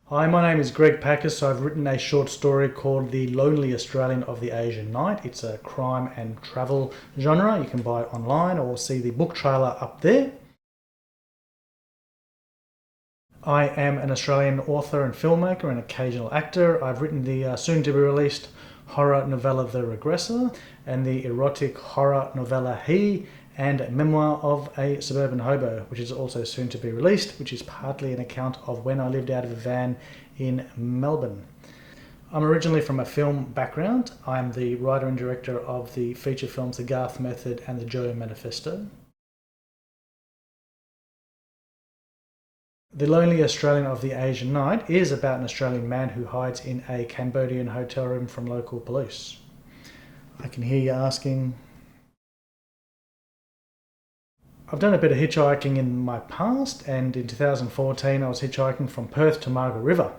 Hi, my name is Greg Pakis. I've written a short story called The Lonely Australian of the Asian Night. It's a crime and travel genre. You can buy it online or see the book trailer up there. I am an Australian author and filmmaker and occasional actor. I've written the soon-to-be-released horror novella The Regressor and the erotic horror novella He and Memoir of a Suburban Hoe-Bo, which is also soon to be released, which is partly an account of when I lived out of a van in Melbourne. I'm originally from a film background. I'm the writer and director of the feature films The Garth Method and The Joe Manifesto. The Lonely Australian of the Asian Night is about an Australian man who hides in a Cambodian hotel room from local police. I can hear you asking, I've done a bit of hitchhiking in my past, and in 2014 I was hitchhiking from Perth to Margaret River,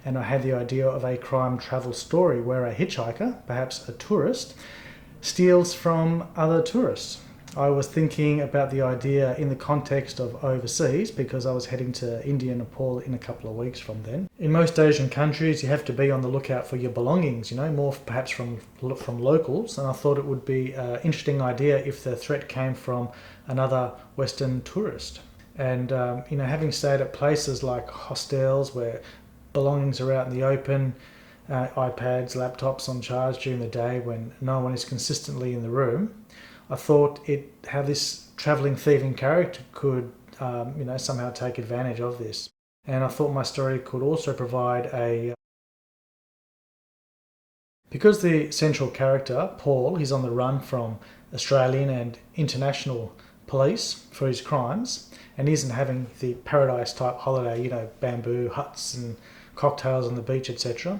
and I had the idea of a crime travel story where a hitchhiker, perhaps a tourist, steals from other tourists. I was thinking about the idea in the context of overseas because I was heading to India and Nepal in a couple of weeks from then. In most Asian countries, you have to be on the lookout for your belongings, more perhaps from locals, and I thought it would be an interesting idea if the threat came from another Western tourist. And having stayed at places like hostels where belongings are out in the open, iPads, laptops on charge during the day when no one is consistently in the room, I thought how this travelling thieving character could, somehow take advantage of this. And I thought my story could also provide because the central character, Paul, he's on the run from Australian and international police for his crimes and isn't having the paradise type holiday, bamboo huts and cocktails on the beach, etc.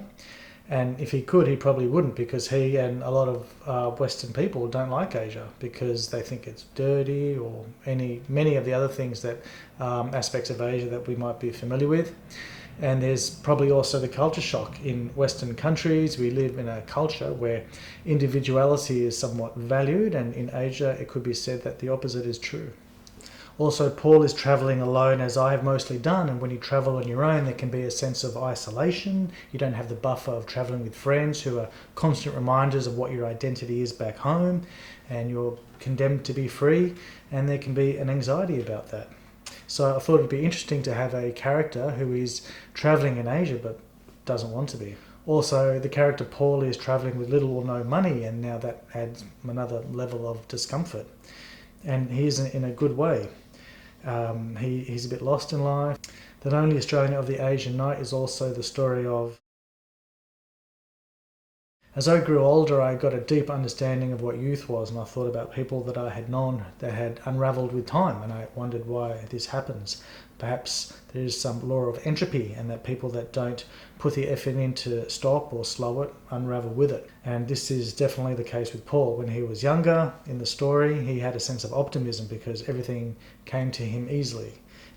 And if he could, he probably wouldn't, because he and a lot of Western people don't like Asia because they think it's dirty or many of the other things that aspects of Asia that we might be familiar with. And there's probably also the culture shock. In Western countries, we live in a culture where individuality is somewhat valued, and in Asia, it could be said that the opposite is true. Also, Paul is travelling alone, as I have mostly done, and when you travel on your own, there can be a sense of isolation. You don't have the buffer of travelling with friends who are constant reminders of what your identity is back home, and you're condemned to be free, and there can be an anxiety about that. So I thought it'd be interesting to have a character who is travelling in Asia but doesn't want to be. Also, the character Paul is travelling with little or no money, and now that adds another level of discomfort. And he's in a good way. He's a bit lost in life. The Lonely Australian of the Asian Night is also the story of, as I grew older, I got a deep understanding of what youth was, and I thought about people that I had known that had unravelled with time, and I wondered why this happens. Perhaps there's some law of entropy, and that people that don't put the effort in to stop or slow it unravel with it. And this is definitely the case with Paul. When he was younger in the story, he had a sense of optimism because everything came to him easily.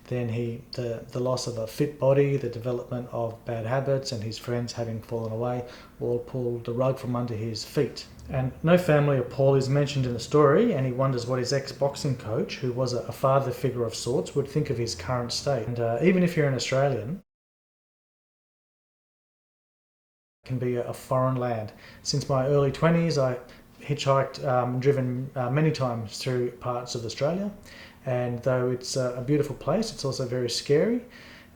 Then the loss of a fit body, the development of bad habits, and his friends having fallen away all pulled the rug from under his feet. And no family of Paul is mentioned in the story, and he wonders what his ex-boxing coach, who was a father figure of sorts, would think of his current state. And even if you're an Australian, it can be a foreign land. Since my early 20s, I hitchhiked, driven many times through parts of Australia, and though it's a beautiful place, it's also very scary.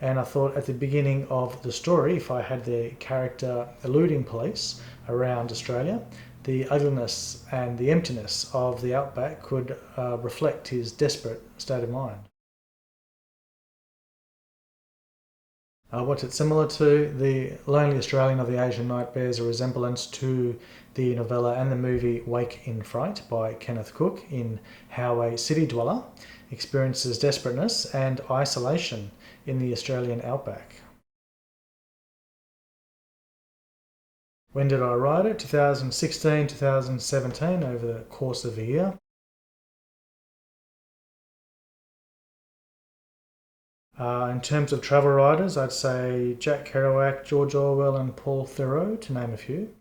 And I thought at the beginning of the story, if I had the character eluding police around Australia, the ugliness and the emptiness of the outback could reflect his desperate state of mind. What's it similar to? The Lonely Australian of the Asian Night bears a resemblance to the novella and the movie Wake in Fright by Kenneth Cook, in how a city dweller experiences desperateness and isolation in the Australian outback. When did I write it? 2016, 2017, over the course of a year. In terms of travel writers, I'd say Jack Kerouac, George Orwell and Paul Theroux, to name a few.